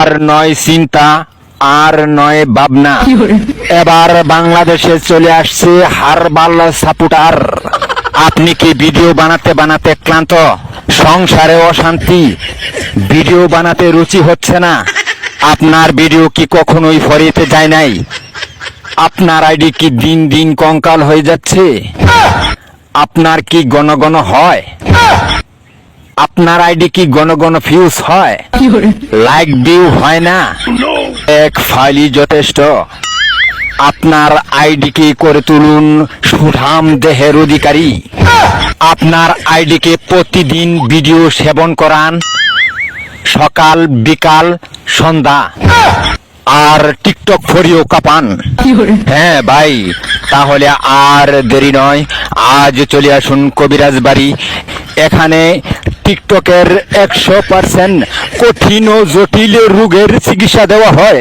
আর নয় চিন্তা, আর নয় ভাবনা, এবার বাংলাদেশে চলে আসছে হারবাল সাপোর্টার। আপনি কি ভিডিও বানাতে বানাতে ক্লান্ত, সংসারে অশান্তি, ভিডিও বানাতে রুচি হচ্ছে না? আপনার ভিডিও কি কখনোই ফরিতে যায় নাই? আপনার আইডি কি দিন দিন কঙ্কাল হয়ে যাচ্ছে? আপনার কি ঘন ঘন হয়? আপনার আইডি কি ঘন ঘন ফিউজ হয়? লাইক ভিউ হয় না? এক ফাইলই যথেষ্ট। আপনার আইডিকে করে তুলুন সুঠাম দেহের অধিকারী। আপনার আইডিকে প্রতিদিন ভিডিও সেবন করান, সকাল বিকাল সন্ধ্যা, আর টিকটক ফরিও কাপান। হ্যাঁ ভাই, তাহলে আর দেরি নয়, আজ চলে আসুন কবিরাজ বাড়ি। এখানে টিকটকের 100% কঠিন ও জটিল রোগের চিকিৎসা দেওয়া হয়।